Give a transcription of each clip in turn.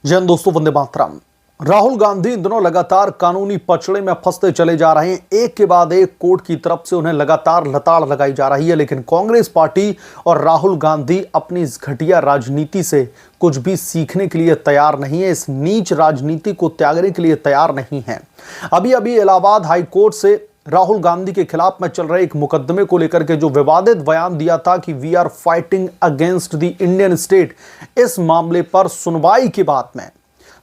जैन दोस्तों, वंदे मातरम। राहुल गांधी इन दिनों लगातार कानूनी पचड़े में फंसते चले जा रहे हैं। एक के बाद एक कोर्ट की तरफ से उन्हें लगातार लताड़ लगाई जा रही है, लेकिन कांग्रेस पार्टी और राहुल गांधी अपनी इस घटिया राजनीति से कुछ भी सीखने के लिए तैयार नहीं है। इस नीच राजनीति को त्यागने के लिए तैयार नहीं है। अभी अभी इलाहाबाद हाई कोर्ट से राहुल गांधी के खिलाफ में चल रहे एक मुकदमे को लेकर के जो विवादित बयान दिया था कि we are fighting against the Indian state, इस मामले पर सुनवाई के बाद में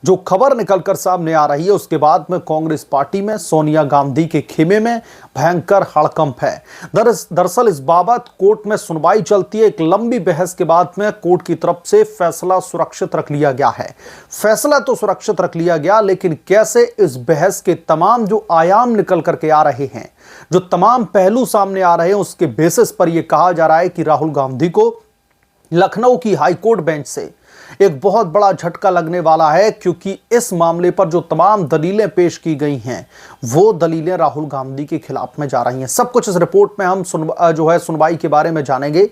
जो खबर निकलकर सामने आ रही है, उसके बाद में कांग्रेस पार्टी में सोनिया गांधी के खेमे में भयंकर हड़कंप है। दरअसल इस बाबत कोर्ट में सुनवाई चलती है। एक लंबी बहस के बाद में कोर्ट की तरफ से फैसला सुरक्षित रख लिया गया है। फैसला तो सुरक्षित रख लिया गया, लेकिन कैसे इस बहस के तमाम जो आयाम निकल करके आ रहे हैं, जो तमाम पहलू सामने आ रहे हैं, उसके बेसिस पर यह कहा जा रहा है कि राहुल गांधी को लखनऊ की हाईकोर्ट बेंच से एक बहुत बड़ा झटका लगने वाला है, क्योंकि इस मामले पर जो तमाम दलीलें पेश की गई हैं वो दलीलें राहुल गांधी के खिलाफ में जा रही हैं। सब कुछ इस रिपोर्ट में हम सुनवाई के बारे में जानेंगे।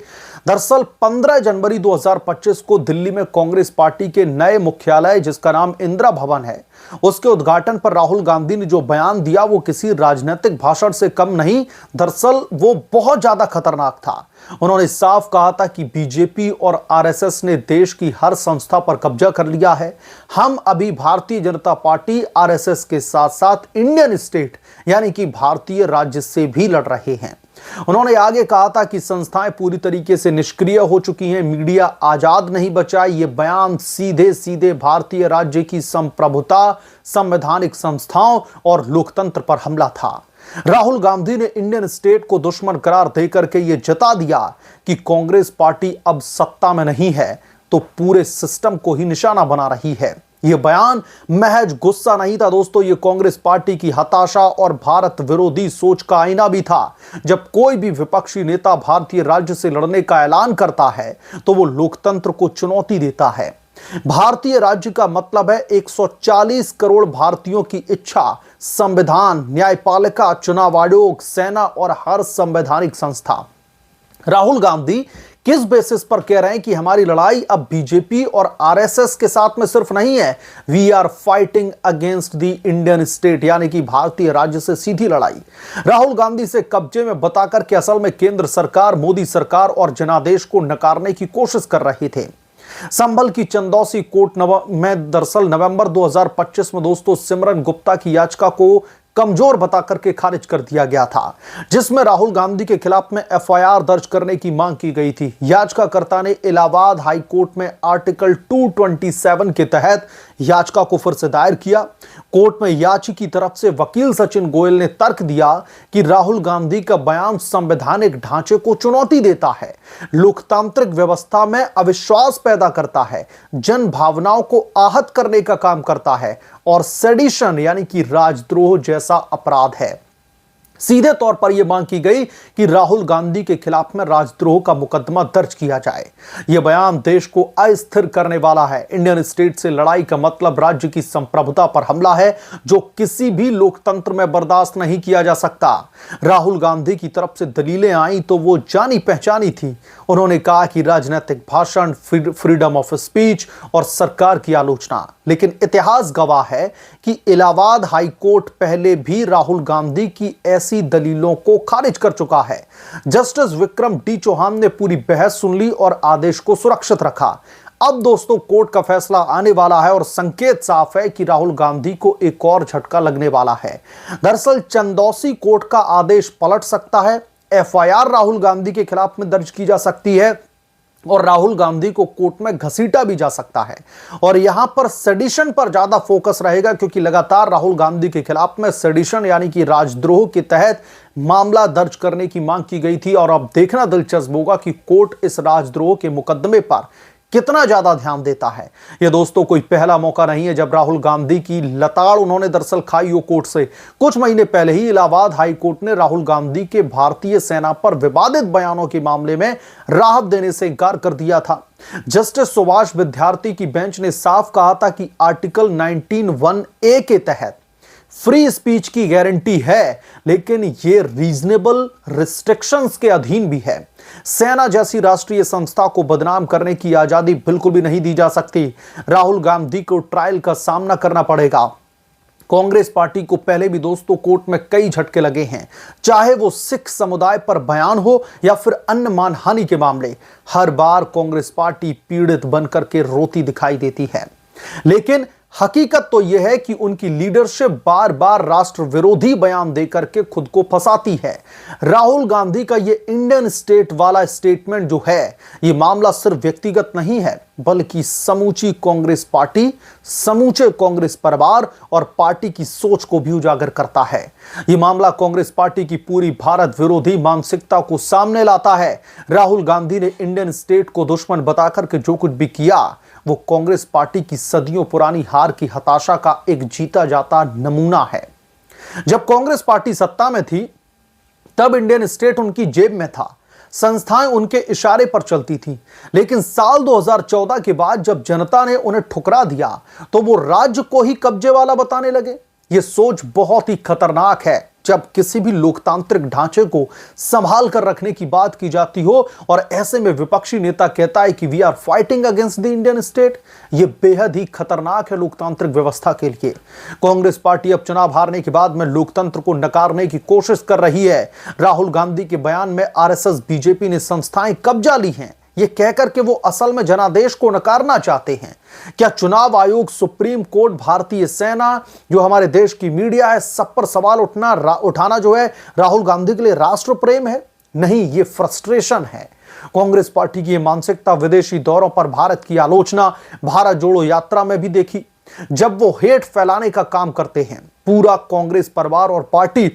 दरअसल 15 जनवरी 2025 को दिल्ली में कांग्रेस पार्टी के नए मुख्यालय, जिसका नाम इंदिरा भवन है, उसके उद्घाटन पर राहुल गांधी ने जो बयान दिया वो किसी राजनीतिक भाषण से कम नहीं, दरअसल वो बहुत ज्यादा खतरनाक था। उन्होंने साफ कहा था कि बीजेपी और आरएसएस ने देश की हर संस्था पर कब्जा कर लिया है। हम अभी भारतीय जनता पार्टी आरएसएस के साथ साथ इंडियन स्टेट यानी कि भारतीय राज्य से भी लड़ रहे हैं। उन्होंने आगे कहा था कि संस्थाएं पूरी तरीके से निष्क्रिय हो चुकी हैं, मीडिया आजाद नहीं बचा। ये बयान सीधे सीधे भारतीय राज्य की संप्रभुता, संवैधानिक संस्थाओं और लोकतंत्र पर हमला था। राहुल गांधी ने इंडियन स्टेट को दुश्मन करार देकर के यह जता दिया कि कांग्रेस पार्टी अब सत्ता में नहीं है तो पूरे सिस्टम को ही निशाना बना रही है। यह बयान महज गुस्सा नहीं था दोस्तों, यह कांग्रेस पार्टी की हताशा और भारत विरोधी सोच का आईना भी था। जब कोई भी विपक्षी नेता भारतीय राज्य से लड़ने का ऐलान करता है तो वो लोकतंत्र को चुनौती देता है। भारतीय राज्य का मतलब है 140 करोड़ भारतीयों की इच्छा, संविधान, न्यायपालिका, चुनाव आयोग, सेना और हर संवैधानिक संस्था। राहुल गांधी किस बेसिस पर कह रहे हैं कि हमारी लड़ाई अब बीजेपी और आरएसएस के साथ में सिर्फ नहीं है, we are fighting against the Indian state, यानी कि भारतीय राज्य से सीधी लड़ाई। राहुल गांधी से कब्जे में बताकर कि असल में केंद्र सरकार, मोदी सरकार और जनादेश को नकारने की कोशिश कर रहे थे। संभल की चंदौसी कोर्ट में दरअसल नवंबर 2025 में दोस्तों सिमरन गुप्ता की याचिका को कमजोर बताकर के खारिज कर दिया गया था, जिसमें राहुल गांधी के खिलाफ में एफआईआर दर्ज करने की मांग की गई थी। याचिकाकर्ता ने इलाहाबाद हाई कोर्ट में आर्टिकल 227 के तहत याचिका को फिर से दायर किया। कोर्ट में याची की तरफ से वकील सचिन गोयल ने तर्क दिया कि राहुल गांधी का बयान संवैधानिक ढांचे को चुनौती देता है, लोकतांत्रिक व्यवस्था में अविश्वास पैदा करता है, जन भावनाओं को आहत करने का काम करता है और सेडिशन यानी कि राजद्रोह जैसा अपराध है। सीधे तौर पर यह मांग की गई कि राहुल गांधी के खिलाफ में राजद्रोह का मुकदमा दर्ज किया जाए। यह बयान देश को अस्थिर करने वाला है। इंडियन स्टेट से लड़ाई का मतलब राज्य की संप्रभुता पर हमला है, जो किसी भी लोकतंत्र में बर्दाश्त नहीं किया जा सकता। राहुल गांधी की तरफ से दलीलें आई तो वो जानी पहचानी थी। उन्होंने कहा कि राजनीतिक भाषण, फ्रीडम ऑफ स्पीच और सरकार की आलोचना, लेकिन इतिहास गवाह है कि इलाहाबाद हाई कोर्ट पहले भी राहुल गांधी की ऐसी दलीलों को खारिज कर चुका है। जस्टिस विक्रम डी चौहान ने पूरी बहस सुन ली और आदेश को सुरक्षित रखा। अब दोस्तों कोर्ट का फैसला आने वाला है और संकेत साफ है कि राहुल गांधी को एक और झटका लगने वाला है। दरअसल चंदौसी कोर्ट का आदेश पलट सकता है, एफआईआर राहुल गांधी के खिलाफ में दर्ज की जा सकती है और राहुल गांधी को कोर्ट में घसीटा भी जा सकता है। और यहां पर सेडिशन पर ज्यादा फोकस रहेगा, क्योंकि लगातार राहुल गांधी के खिलाफ में सेडिशन यानी कि राजद्रोह के तहत मामला दर्ज करने की मांग की गई थी। और अब देखना दिलचस्प होगा कि कोर्ट इस राजद्रोह के मुकदमे पर कितना ज्यादा ध्यान देता है। यह दोस्तों कोई पहला मौका नहीं है जब राहुल गांधी की लताड़ उन्होंने दरअसल खाई हो कोर्ट से। कुछ महीने पहले ही इलाहाबाद हाई कोर्ट ने राहुल गांधी के भारतीय सेना पर विवादित बयानों के मामले में राहत देने से इनकार कर दिया था। जस्टिस सुभाष विद्यार्थी की बेंच ने साफ कहा था कि आर्टिकल 19(1)(a) के तहत फ्री स्पीच की गारंटी है, लेकिन ये रीजनेबल रिस्ट्रिक्शंस के अधीन भी है। सेना जैसी राष्ट्रीय संस्था को बदनाम करने की आजादी बिल्कुल भी नहीं दी जा सकती। राहुल गांधी को ट्रायल का सामना करना पड़ेगा। कांग्रेस पार्टी को पहले भी दोस्तों कोर्ट में कई झटके लगे हैं, चाहे वो सिख समुदाय पर बयान हो या फिर अन्य मानहानि के मामले। हर बार कांग्रेस पार्टी पीड़ित बनकर के रोती दिखाई देती है, लेकिन हकीकत तो यह है कि उनकी लीडरशिप बार बार राष्ट्र विरोधी बयान देकर के खुद को फंसाती है। राहुल गांधी का यह इंडियन स्टेट वाला स्टेटमेंट जो है, यह मामला सिर्फ व्यक्तिगत नहीं है, बल्कि समूची कांग्रेस पार्टी, समूचे कांग्रेस परिवार और पार्टी की सोच को भी उजागर करता है। यह मामला कांग्रेस पार्टी की पूरी भारत विरोधी मानसिकता को सामने लाता है। राहुल गांधी ने इंडियन स्टेट को दुश्मन बताकर के जो कुछ भी किया, वो कांग्रेस पार्टी की सदियों पुरानी हार की हताशा का एक जीता जाता नमूना है। जब कांग्रेस पार्टी सत्ता में थी, तब इंडियन स्टेट उनकी जेब में था, संस्थाएं उनके इशारे पर चलती थी। लेकिन साल 2014 के बाद जब जनता ने उन्हें ठुकरा दिया, तो वो राज्य को ही कब्जे वाला बताने लगे। ये सोच बहुत ही खतरनाक है। जब किसी भी लोकतांत्रिक ढांचे को संभाल कर रखने की बात की जाती हो और ऐसे में विपक्षी नेता कहता है कि we are fighting against the Indian state, यह बेहद ही खतरनाक है लोकतांत्रिक व्यवस्था के लिए। कांग्रेस पार्टी अब चुनाव हारने के बाद में लोकतंत्र को नकारने की कोशिश कर रही है। राहुल गांधी के बयान में आरएसएस बीजेपी ने संस्थाएं कब्जा ली हैं, ये कहकर के वो असल में जनादेश को नकारना चाहते हैं। क्या चुनाव आयोग, सुप्रीम कोर्ट, भारतीय सेना, जो हमारे देश की मीडिया है, सब पर सवाल उठाना जो है राहुल गांधी के लिए राष्ट्र प्रेम है? नहीं, ये फ्रस्ट्रेशन है। कांग्रेस पार्टी की मानसिकता विदेशी दौरों पर भारत की आलोचना, भारत जोड़ो यात्रा में भी देखी। जब वो हेट फैलाने का काम करते हैं, पूरा कांग्रेस परिवार और पार्टी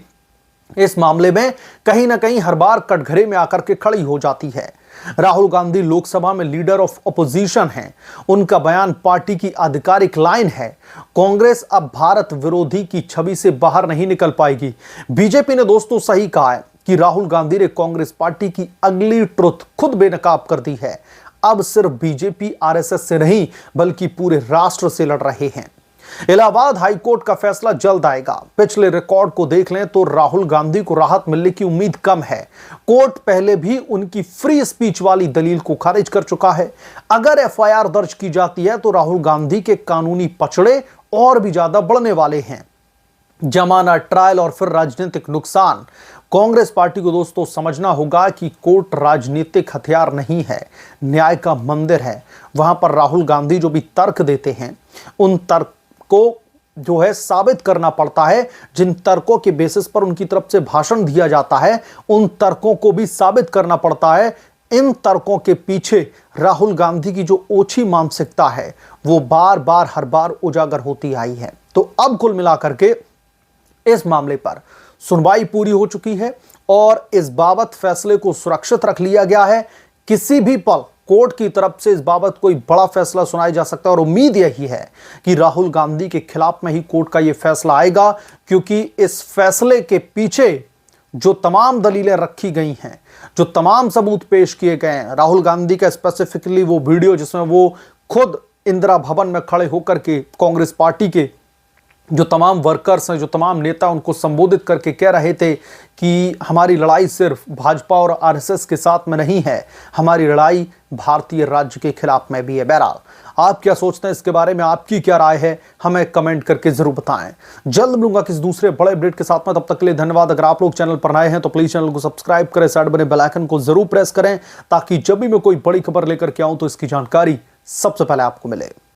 इस मामले में कहीं ना कहीं हर बार कटघरे में आकर के खड़ी हो जाती है। राहुल गांधी लोकसभा में लीडर ऑफ ऑपोजिशन हैं, उनका बयान पार्टी की आधिकारिक लाइन है। कांग्रेस अब भारत विरोधी की छवि से बाहर नहीं निकल पाएगी। बीजेपी ने दोस्तों सही कहा है कि राहुल गांधी ने कांग्रेस पार्टी की अगली ट्रुथ खुद बेनकाब कर दी है। अब सिर्फ बीजेपी आरएसएस से नहीं, बल्कि पूरे राष्ट्र से लड़ रहे हैं। इलाहाबाद हाईकोर्ट का फैसला जल्द आएगा। पिछले रिकॉर्ड को देख लें तो राहुल गांधी को राहत मिलने की उम्मीद कम है। कोर्ट पहले भी उनकी फ्री स्पीच वाली दलील को खारिज कर चुका है। अगर एफआईआर दर्ज की जाती है तो राहुल गांधी के कानूनी पचड़े और भी ज्यादा बढ़ने वाले हैं। जमाना, ट्रायल और फिर राजनीतिक नुकसान। कांग्रेस पार्टी को दोस्तों समझना होगा कि कोर्ट राजनीतिक हथियार नहीं है, न्याय का मंदिर है। वहां पर राहुल गांधी जो भी तर्क देते हैं, उन तर्क को जो है साबित करना पड़ता है। जिन तर्कों के बेसिस पर उनकी तरफ से भाषण दिया जाता है, उन तर्कों को भी साबित करना पड़ता है। इन तर्कों के पीछे राहुल गांधी की जो ओछी मानसिकता है, वो बार बार हर बार उजागर होती आई है। तो अब कुल मिलाकर के इस मामले पर सुनवाई पूरी हो चुकी है और इस बाबत फैसले को सुरक्षित रख लिया गया है। किसी भी पल कोर्ट की तरफ से इस बाबत कोई बड़ा फैसला सुनाया जा सकता है और उम्मीद यही है कि राहुल गांधी के खिलाफ में ही कोर्ट का यह फैसला आएगा, क्योंकि इस फैसले के पीछे जो तमाम दलीलें रखी गई हैं, जो तमाम सबूत पेश किए गए हैं, राहुल गांधी का स्पेसिफिकली वो वीडियो जिसमें वो खुद इंदिरा भवन में खड़े होकर के कांग्रेस पार्टी के जो तमाम वर्कर्स हैं, जो तमाम नेता, उनको संबोधित करके कह रहे थे कि हमारी लड़ाई सिर्फ भाजपा और आरएसएस के साथ में नहीं है, हमारी लड़ाई भारतीय राज्य के खिलाफ में भी है। बहरहाल आप क्या सोचते हैं इसके बारे में, आपकी क्या राय है, हमें कमेंट करके जरूर बताएं। जल्द मिलूंगा किसी दूसरे बड़े अपडेट के साथ में, तब तक के लिए धन्यवाद। अगर आप लोग चैनल पर नए हैं तो प्लीज चैनल को सब्सक्राइब करें, साइड बने बेल आइकन को जरूर प्रेस करें, ताकि जब भी मैं कोई बड़ी खबर लेकर के आऊं तो इसकी जानकारी सबसे पहले आपको मिले।